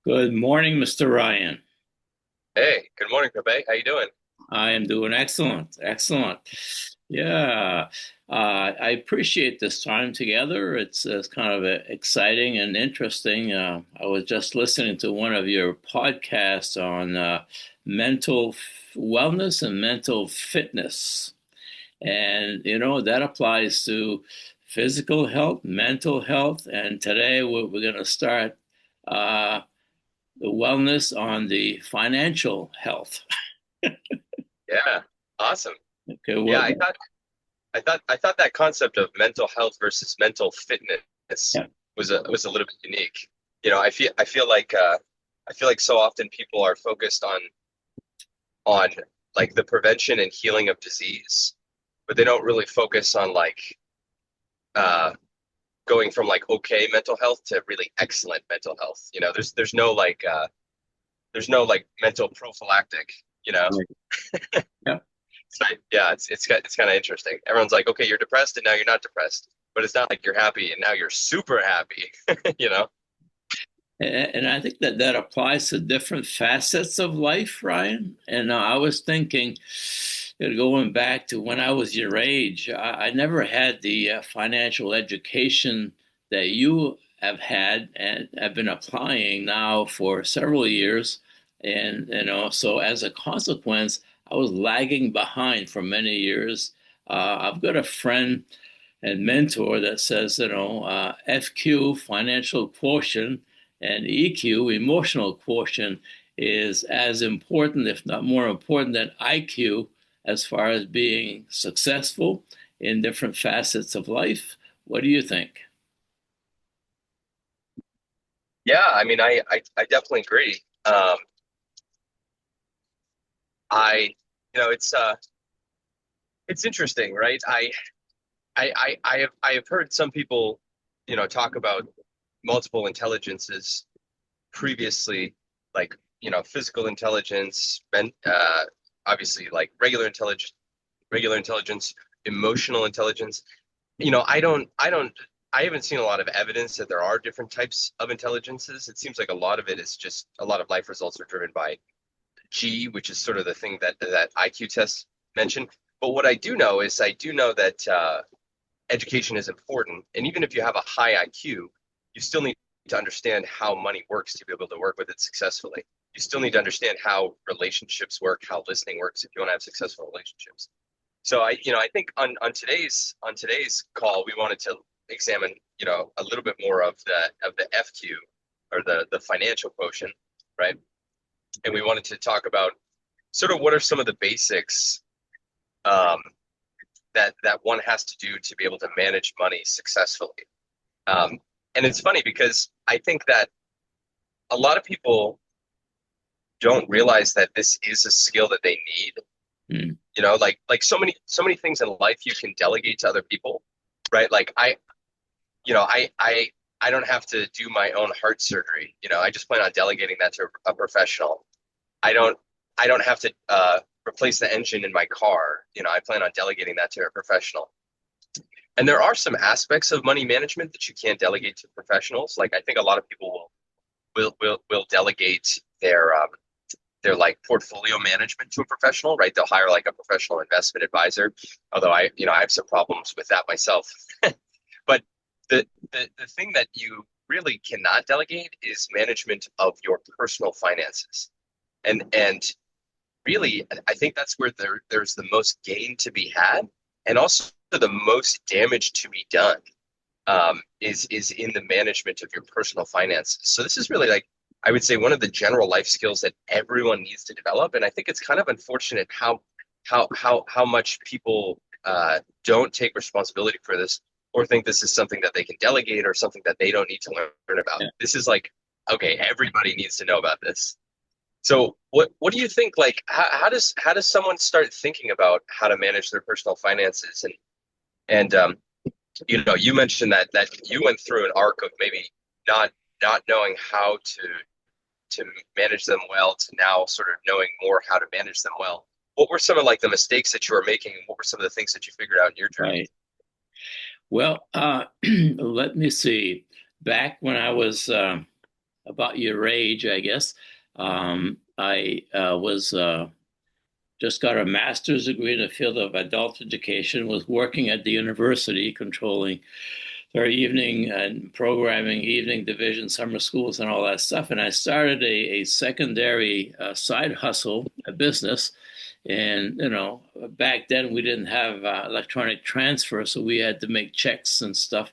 Good morning, Mr. Ryan. Hey, good morning, Pepe. How you doing? I am doing excellent, excellent. Yeah, I appreciate this time together. It's kind of exciting and interesting. I was just listening to one of your podcasts on mental wellness and mental fitness, and that applies to physical health, mental health, and today we're going to start uh, the wellness on the financial health. Yeah, awesome. Okay, Yeah, what? I thought that concept of mental health versus mental fitness Yeah. was a little bit unique. I feel like so often people are focused on like the prevention and healing of disease, but they don't really focus on like uh going from like okay mental health to really excellent mental health. There's no like mental prophylactic, you know. Right. Yeah. So yeah, it's kind of interesting. Everyone's like, okay, you're depressed and now you're not depressed, but it's not like you're happy and now you're super happy, you know? And I think that applies to different facets of life, Ryan. And I was thinking, going back to when I was your age, I never had the financial education that you have had and have been applying now for several years. And so as a consequence, I was lagging behind for many years. I've got a friend and mentor that says, FQ, financial quotient, and EQ, emotional quotient, is as important, if not more important, than IQ as far as being successful in different facets of life. What do you think? Yeah, I mean, I definitely agree. I, it's interesting, right? I have heard some people, talk about multiple intelligences previously, like, physical intelligence, obviously like regular intelligence, emotional intelligence. I haven't seen a lot of evidence that there are different types of intelligences. It seems like a lot of it is just a lot of life results are driven by G, which is sort of the thing that IQ tests mention. But what I do know is I do know that education is important, and even if you have a high IQ, you still need to understand how money works to be able to work with it successfully. You still need to understand how relationships work, how listening works if you want to have successful relationships. So I think on today's call we wanted to examine, a little bit more of the FQ or the financial quotient, right? And we wanted to talk about sort of what are some of the basics um, that one has to do to be able to manage money successfully. Um, and it's funny because I think that a lot of people don't realize that this is a skill that they need. Hmm. Like so many things in life you can delegate to other people, right? Like I don't have to do my own heart surgery. I just plan on delegating that to a professional. I don't I don't have to replace the engine in my car. I plan on delegating that to a professional. And there are some aspects of money management that you can't delegate to professionals. Like I think a lot of people will delegate their like portfolio management to a professional, right? They'll hire like a professional investment advisor. Although I have some problems with that myself. But the thing that you really cannot delegate is management of your personal finances. And really, I think that's where there's the most gain to be had, and also the most damage to be done, is in the management of your personal finances. So this is really like I would say one of the general life skills that everyone needs to develop, and I think it's kind of unfortunate how much people don't take responsibility for this or think this is something that they can delegate or something that they don't need to learn about. Yeah. This is like okay, everybody needs to know about this. So what do you think? Like how does someone start thinking about how to manage their personal finances? And you mentioned that you went through an arc of maybe not not knowing how to manage them well to now sort of knowing more how to manage them well. What were some of like the mistakes that you were making, and what were some of the things that you figured out in your journey? Right. Well, let me see. back when I was about your age, I guess, I was just got a master's degree in the field of adult education, was working at the university controlling their evening and programming, evening division, summer schools, and all that stuff. And I started a secondary side hustle, a business. And, back then we didn't have electronic transfer, so we had to make checks and stuff.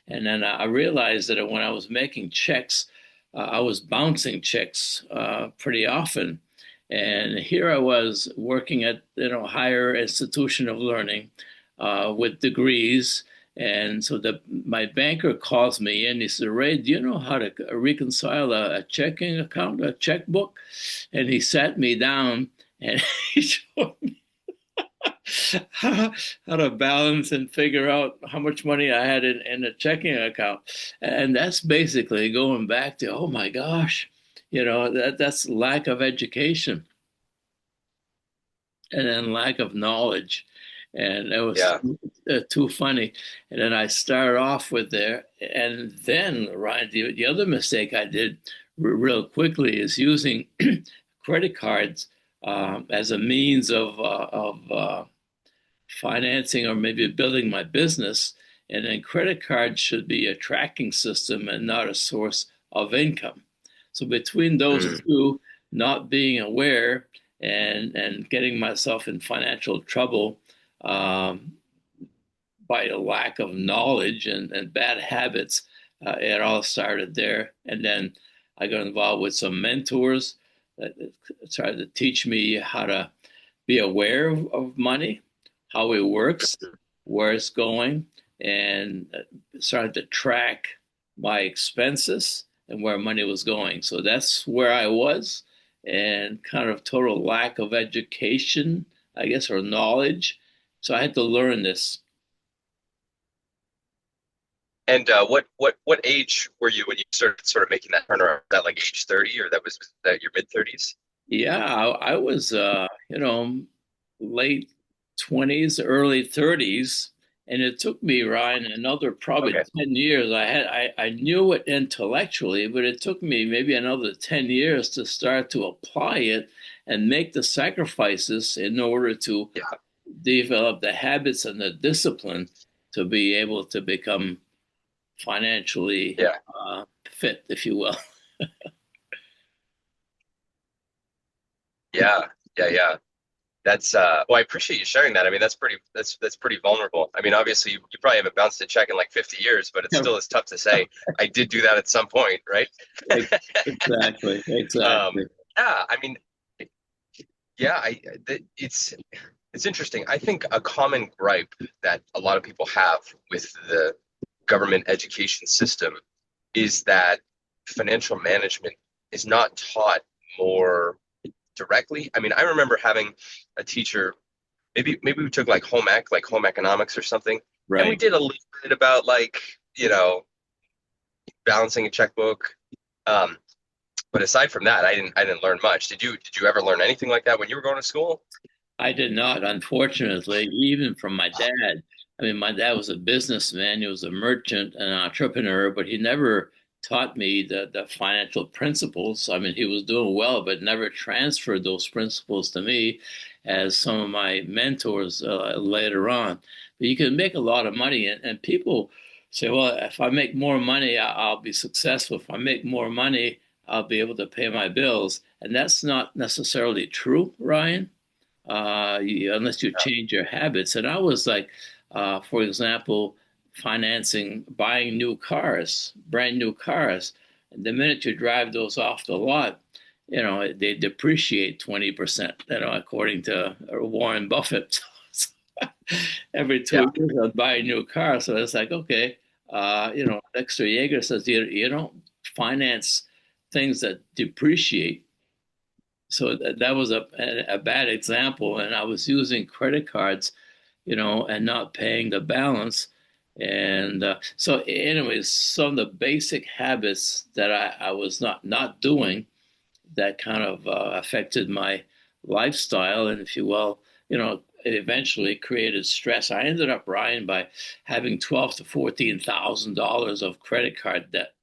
And then I realized that when I was making checks, I was bouncing checks pretty often. And here I was working at, higher institution of learning with degrees. And so my banker calls me in. He said, "Ray, do you know how to reconcile a checking account, a checkbook?" And he sat me down and he showed me how, how to balance and figure out how much money I had in a checking account. And that's basically going back to, oh my gosh, that's lack of education and then lack of knowledge. And it was Yeah. too funny. And then I started off with there. And then, Ryan, the other mistake I did real quickly is using credit cards as a means of financing or maybe building my business. And then credit cards should be a tracking system and not a source of income. So between those Mm. two, not being aware and getting myself in financial trouble um, by a lack of knowledge and bad habits, it all started there. And then I got involved with some mentors that started to teach me how to be aware of money, how it works, where it's going, and started to track my expenses and where money was going. So that's where I was, and kind of total lack of education, I guess, or knowledge. So I had to learn this. And what age were you when you started sort of making that turnaround? Was that like age 30, or was that your mid 30s? Yeah, I was, late 20s, early 30s, and it took me, Ryan, another probably Okay. 10 years. I knew it intellectually, but it took me maybe another 10 years to start to apply it and make the sacrifices in order to Yeah. develop the habits and the discipline to be able to become financially Yeah. fit, if you will. Yeah. Yeah. Yeah. That's well, I appreciate you sharing that. I mean, that's pretty vulnerable. I mean, obviously you probably haven't bounced a check in like 50 years, but it still is tough to say I did do that at some point, right? Exactly, Um, exactly. yeah, I mean, yeah, it's interesting. I think a common gripe that a lot of people have with the government education system is that financial management is not taught more directly. I mean, I remember having a teacher, maybe we took like like home economics or something, and we Right. did a little bit about like, you know, balancing a checkbook. Um, but aside from that, I didn't learn much. Did you ever learn anything like that when you were going to school? I did not, unfortunately, even from my dad. I mean, my dad was a businessman, he was a merchant, an entrepreneur, but he never taught me the financial principles. I mean, he was doing well, but never transferred those principles to me as some of my mentors later on. But you can make a lot of money, and people say, well, if I make more money, I'll be successful. If I make more money, I'll be able to pay my bills. And that's not necessarily true, Ryan, unless you change your habits. And I was like, for example, buying new cars, brand new cars. And the minute you drive those off the lot, they depreciate 20%, according to Warren Buffett. Every Yeah. 2 years, I'd buy a new car. So it's like, okay, Dexter Yeager says you don't finance things that depreciate. So that was a bad example, and I was using credit cards, and not paying the balance. And so, anyways, some of the basic habits that I was not doing that kind of affected my lifestyle, and if you will, it eventually created stress. I ended up, Ryan, by having 12 to $14,000 of credit card debt.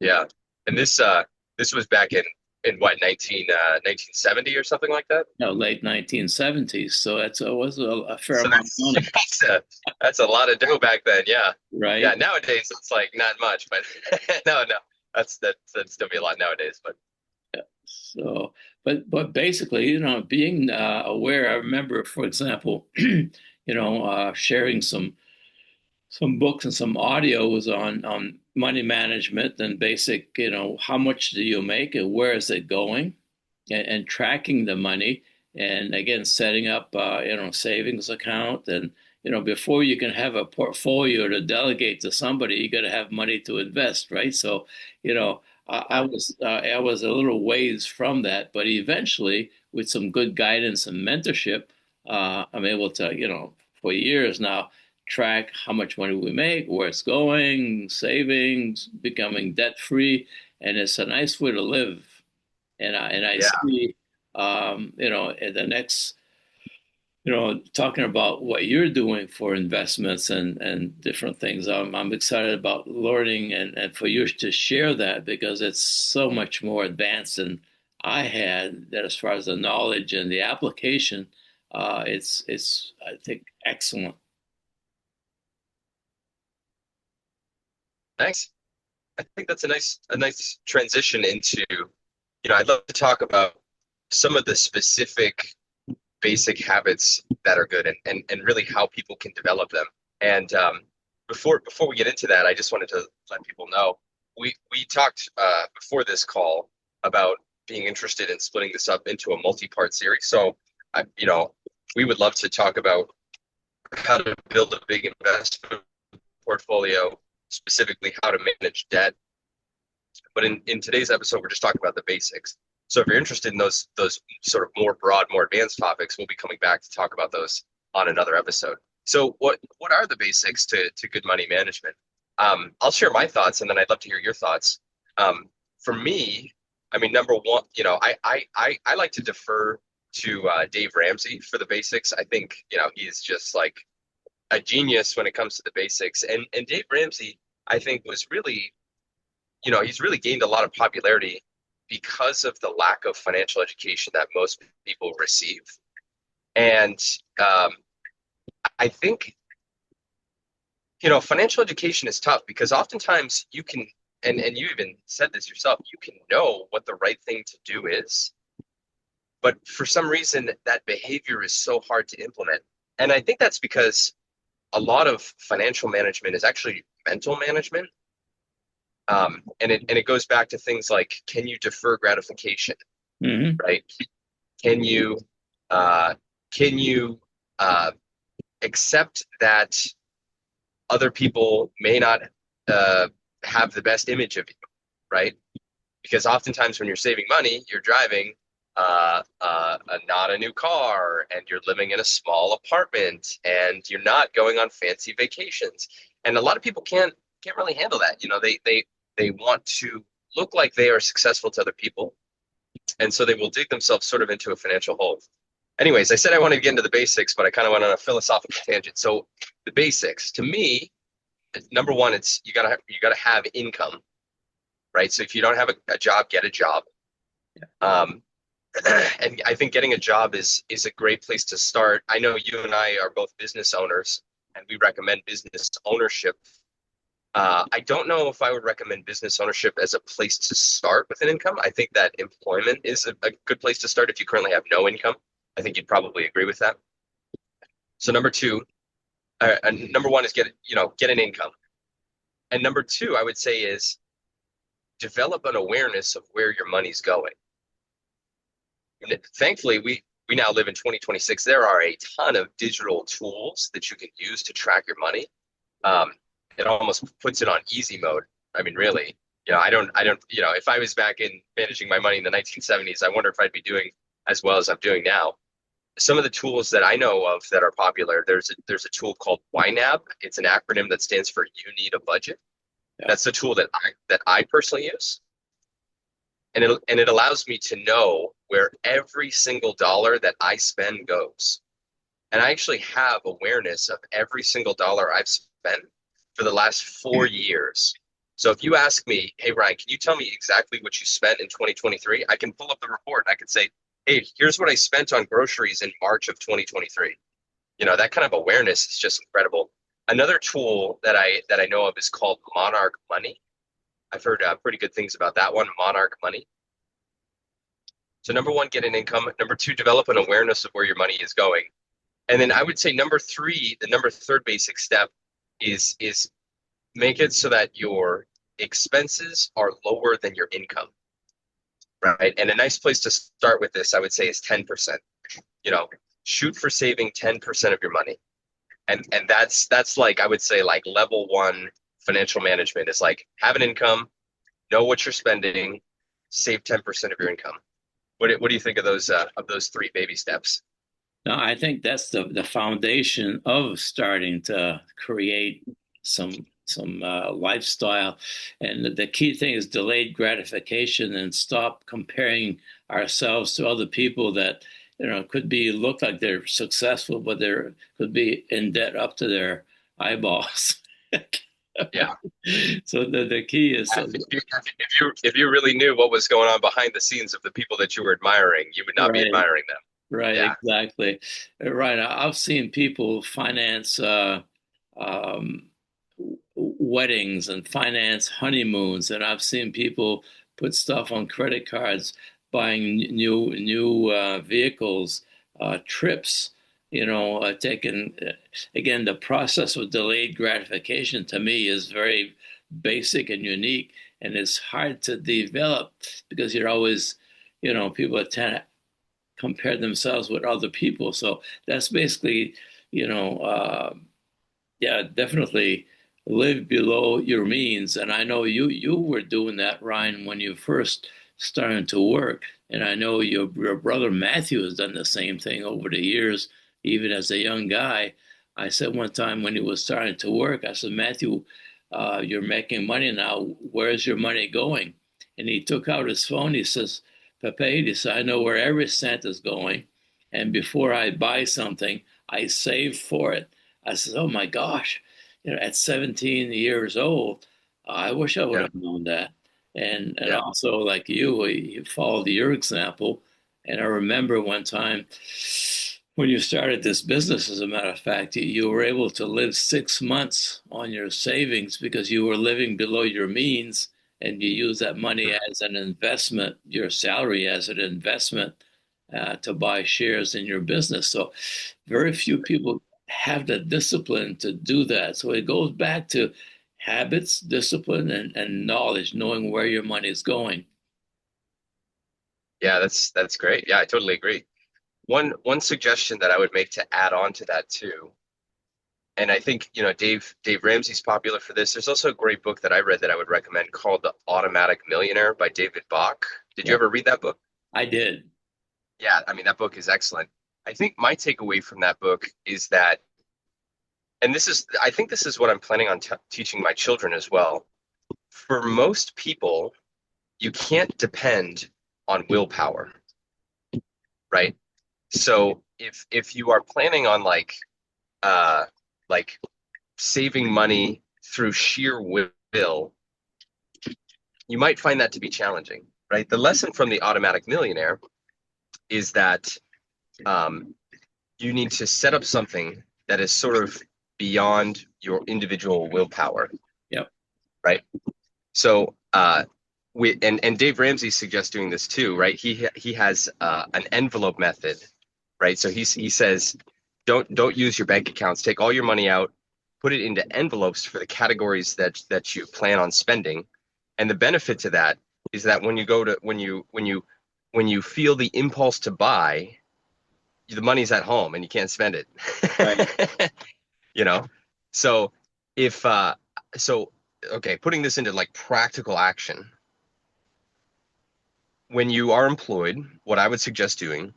Yeah. And this was back in what, 1970 or something like that? Late 1970s. So it was a fair So amount of that's money, that's a lot of dough back then. Yeah. Yeah. right? Nowadays it's like not much, but no, no. That'd still be a lot nowadays, but So, but basically, being aware. I remember, for example, sharing some books and some audios on money management and basic, how much do you make and where is it going, and tracking the money, and again setting up savings account, and before you can have a portfolio to delegate to somebody, you got to have money to invest, right? So, you know, I was a little ways from that, but eventually, with some good guidance and mentorship, I'm able to, for years now, track how much money we make, where it's going, savings, becoming debt free, and it's a nice way to live. And I yeah. see, in the next, talking about what you're doing for investments and different things. I'm excited about learning and for you to share that, because it's so much more advanced than I had. That as far as the knowledge and the application, it's I think excellent. Nice. I think that's a nice transition into, I'd love to talk about some of the specific basic habits that are good and really how people can develop them. And before we get into that, I just wanted to let people know we talked before this call about being interested in splitting this up into a multi-part series. So, we would love to talk about how to build a big investment portfolio, specifically how to manage debt. But in today's episode, we're just talking about the basics. So if you're interested in those sort of more broad, more advanced topics, we'll be coming back to talk about those on another episode. So what are the basics to good money management? I'll share my thoughts, and then I'd love to hear your thoughts. For me, I mean, number one, I like to defer to Dave Ramsey for the basics. I think he's just like a genius when it comes to the basics, and Dave Ramsey, I think, was really he's really gained a lot of popularity because of the lack of financial education that most people receive. And um, I think, financial education is tough because oftentimes you can, and you even said this yourself, you can know what the right thing to do is, but for some reason that behavior is so hard to implement. And I think that's because a lot of financial management is actually mental management. And it goes back to things like, can you defer gratification, Hmm. right? Can you uh, can you uh, accept that other people may not uh, have the best image of you, right? Because oftentimes when you're saving money, you're driving not a new car, and you're living in a small apartment, and you're not going on fancy vacations. And a lot of people can't really handle that. They want to look like they are successful to other people, and so they will dig themselves sort of into a financial hole. Anyways, I said I wanted to get into the basics, but I kind of went on a philosophical tangent. So the basics, to me, number one, it's you gotta have income, right? So if you don't have a job, get a job. Um, and I think getting a job is a great place to start. I know you and I are both business owners, and we recommend business ownership. I don't know if I would recommend business ownership as a place to start with an income. I think that employment is a good place to start if you currently have no income. I think you'd probably agree with that. So number one is get an income, and number two, I would say, is develop an awareness of where your money's going. And thankfully, we now live in 2026. There are a ton of digital tools that you can use to track your money. Um, it almost puts it on easy mode. I mean, really, I don't, if I was back in managing my money in the 1970s, I wonder if I'd be doing as well as I'm doing now. Some of the tools that I know of that are popular, there's a tool called YNAB. It's an acronym that stands for You Need a Budget. Yeah. That's the tool that I personally use, and it allows me to know where every single dollar that I spend goes. And I actually have awareness of every single dollar I've spent for the last 4 years. So if you ask me, hey, Ryan, can you tell me exactly what you spent in 2023? I can pull up the report and I can say, hey, here's what I spent on groceries in March of 2023. That kind of awareness is just incredible. Another tool that I know of is called Monarch Money. I've heard pretty good things about that one, Monarch Money. So number one, get an income. Number two, develop an awareness of where your money is going. And then I would say number three, the number third basic step is make it so that your expenses are lower than your income, right? And a nice place to start with this, I would say, is 10%. Shoot for saving 10% of your money. And that's like, I would say, like level one financial management is like have an income, know what you're spending, save 10% of your income. What do you think of those three baby steps? No, I think that's the foundation of starting to create some lifestyle, and the key thing is delayed gratification, and stop comparing ourselves to other people that could be look like they're successful, but they could be in debt up to their eyeballs. Yeah. So the key is If you really knew what was going on behind the scenes of the people that you were admiring, you would not be right. admiring them. Right, Yeah. exactly. Right. I've seen people finance um, weddings and finance honeymoons, and I've seen people put stuff on credit cards, buying new vehicles, trips. Taking again, the process of delayed gratification to me is very basic and unique, and it's hard to develop because you're always, people tend compare themselves with other people. So that's basically, yeah, definitely live below your means. And I know you were doing that, Ryan, when you first started to work. And I know your brother Matthew has done the same thing over the years, even as a young guy. I said one time when he was starting to work, I said, Matthew, you're making money now. Where's your money going? And he took out his phone. He says, Pepere, he said, I know where every cent is going. And before I buy something, I save for it. I said, "Oh my gosh, at 17 years old, I wish I would Yeah. have known that." And Yeah. also, like you followed your example. And I remember one time when you started this business, as a matter of fact, you were able to live 6 months on your savings because you were living below your means, and you use that money as an investment, your salary as an investment to buy shares in your business. So very few people have the discipline to do that. So it goes back to habits, discipline, and knowledge, knowing where your money is going. Yeah, that's great. Yeah, I totally agree. One suggestion that I would make to add on to that too, and I think, Dave Ramsey's popular for this. There's also a great book that I read that I would recommend called The Automatic Millionaire by David Bach. Did you Yeah, ever read that book? I did. Yeah, I mean that book is excellent. I think my takeaway from that book is that, and I think this is what I'm planning on teaching my children as well. For most people, you can't depend on willpower, right? So if you are planning on like saving money through sheer will, you might find that to be challenging, right? The lesson from the automatic millionaire is that um, you need to set up something that is sort of beyond your individual willpower, Yep. right? So and Dave Ramsey suggests doing this too, right? He has an envelope method, right? So he says don't use your bank accounts. Take all your money out, put it into envelopes for the categories that you plan on spending. And the benefit to that is that when you feel the impulse to buy, the money's at home and you can't spend Right. it. you know? So if so okay, putting this into like practical action, when you are employed, what I would suggest doing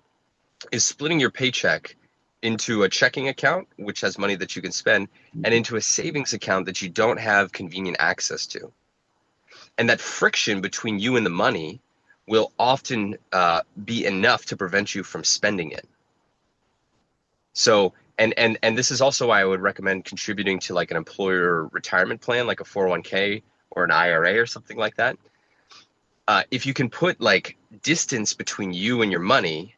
is splitting your paycheck into a checking account, which has money that you can spend, and into a savings account that you don't have convenient access to. And that friction between you and the money will often be enough to prevent you from spending it. So, and this is also why I would recommend contributing to like an employer retirement plan, like a 401k or an IRA or something like that, if you can put like distance between you and your money,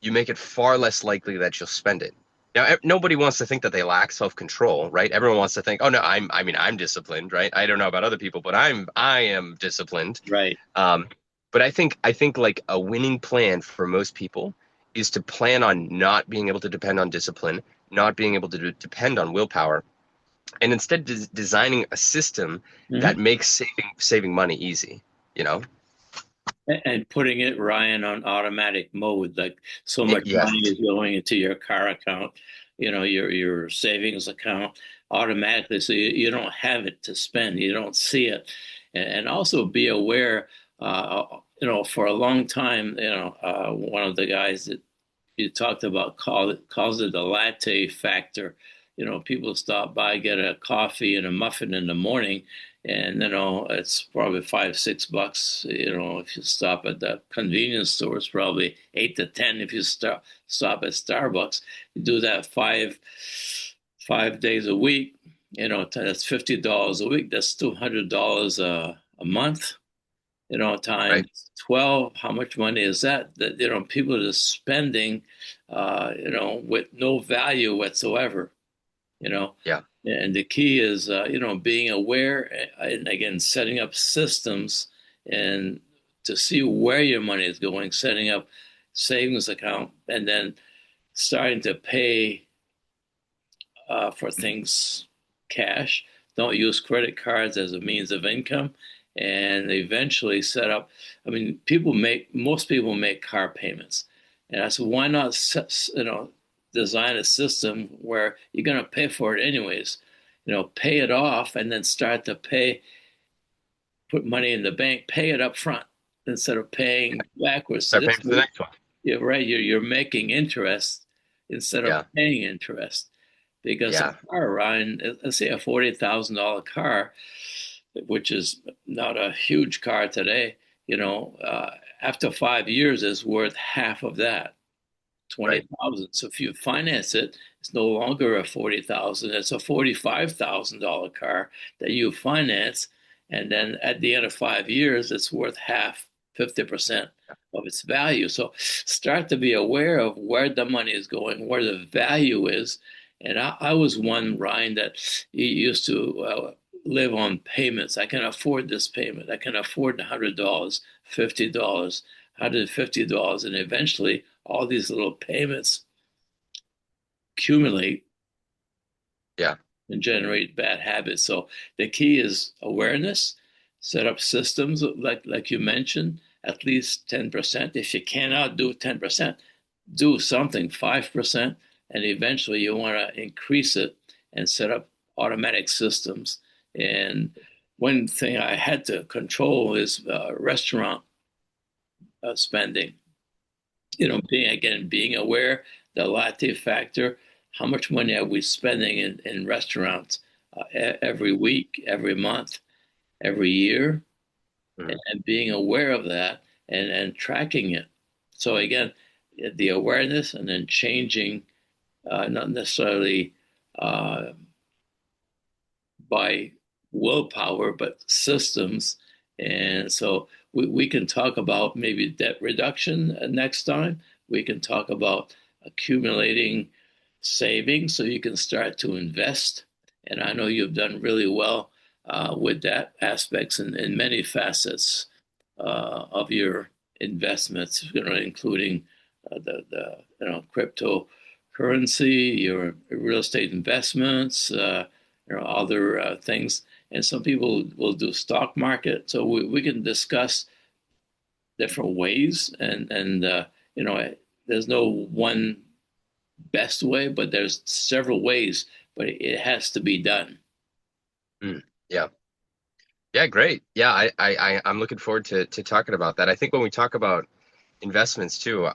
you make it far less likely that you'll spend it. Now, nobody wants to think that they lack self-control, right? Everyone wants to think, "Oh no, I mean, I'm disciplined, right? I don't know about other people, but I am disciplined." Right. Um, but I think like a winning plan for most people is to plan on not being able to depend on discipline, not being able to depend on willpower, and instead designing a system that Hmm. makes saving money easy, you know? And putting it, Ryan, on automatic mode, like so much Yes. money is going into your car account, your savings account automatically, so you don't have it to spend, you don't see it, and also be aware. For a long time, one of the guys that you talked about calls it the latte factor. People stop by, get a coffee and a muffin in the morning, and it's probably $5, $6. If you stop at the convenience store, it's probably 8 to 10. If you stop at Starbucks, you do that five days a week. That's $50 a week. That's $200 a month. Right. Times 12, how much money is that? That, people are just spending, with no value whatsoever, you know. Yeah. And the key is, being aware and again, setting up systems and to see where your money is going, setting up savings account, and then starting to pay for things cash. Don't use credit cards as a means of income, and eventually set up. I mean, most people make car payments, and I said, why not, design a system where you're going to pay for it anyways. Pay it off, and then start to pay. Put money in the bank, pay it up front instead of paying backwards. So Start this paying for the next one. you're right. You're making interest instead of Yeah. paying interest because a Yeah. car, Ryan, let's say a $40,000 car, which is not a huge car today, after 5 years is worth half of that, Right. 20,000. So if you finance it, it's no longer a 40,000. It's a $45,000 car that you finance, and then at the end of 5 years, it's worth half, 50% of its value. So start to be aware of where the money is going, where the value is. And I was one, Ryan, that used to live on payments. I can afford this payment. I can afford $100, $50, $150, and eventually all these little payments accumulate Yeah. and generate bad habits. So the key is awareness, set up systems like you mentioned, at least 10%. If you cannot do 10%, do something 5%, and eventually you want to increase it and set up automatic systems. And one thing I had to control is restaurant spending. Being aware, the latte factor, how much money are we spending in restaurants every week, every month, every year, Mhm. and being aware of that and tracking it. So again, the awareness and then changing, not necessarily uh, by willpower, but systems. And so we can talk about maybe debt reduction next time. We can talk about accumulating savings so you can start to invest. And I know you've done really well with that aspects in many facets of your investments, including the cryptocurrency, your real estate investments, other things. And some people will do stock market. So we can discuss different ways, and there's no one best way, but there's several ways, but it has to be done. Mm. Yeah. Yeah, great. Yeah, I'm looking forward to talking about that. I think when we talk about investments too,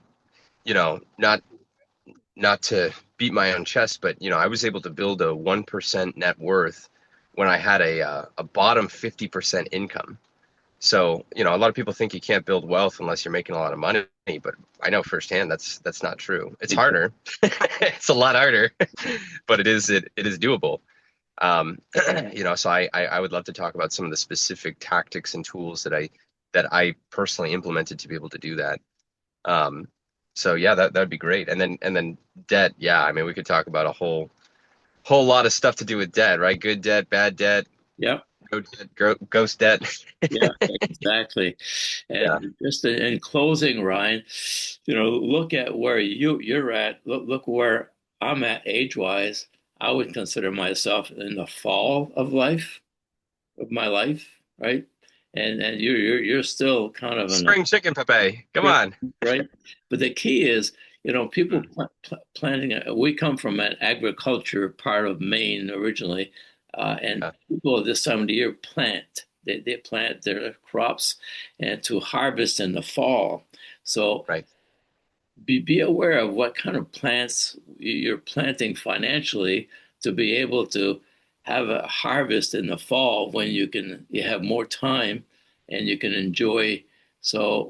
not to beat my own chest, but I was able to build a 1% net worth when I had a bottom 50% income. So, a lot of people think you can't build wealth unless you're making a lot of money, but I know firsthand that's not true. It's harder. It's a lot harder, but it is doable. So I would love to talk about some of the specific tactics and tools that I personally implemented to be able to do that. Um, so yeah, that'd be great. And then debt, yeah, I mean we could talk about a whole lot of stuff to do with debt, right? Good debt, bad debt, Yep. ghost debt. Yeah, exactly. Yeah. And just in closing, Ryan, look at where you're at. Look where I'm at age-wise. I would consider myself in the fall of my life, right? And you're still kind of in the Spring chicken, Pepe. Come on. right? But the key is, people Mm, planting. We come from an agriculture part of Maine originally, and yeah, people at this time of the year plant. They plant their crops and to harvest in the fall. So right. be aware of what kind of plants you're planting financially to be able to have a harvest in the fall when you have more time and you can enjoy. So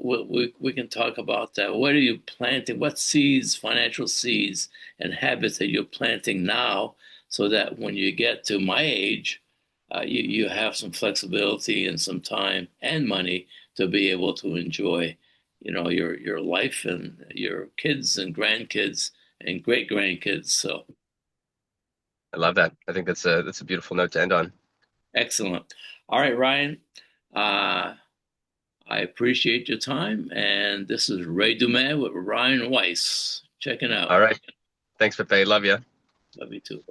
we can talk about that. What are you planting? What seeds, financial seeds and habits that you're planting now so that when you get to my age, you have some flexibility and some time and money to be able to enjoy your life and your kids and grandkids and great grandkids. So I love that. I think that's a beautiful note to end on. excellent. All right, Ryan. Uh, I appreciate your time, and this is Ray Dumais with Ryan Weiss. Checking out. All right. Thanks, Pepe. Love you. Love you too.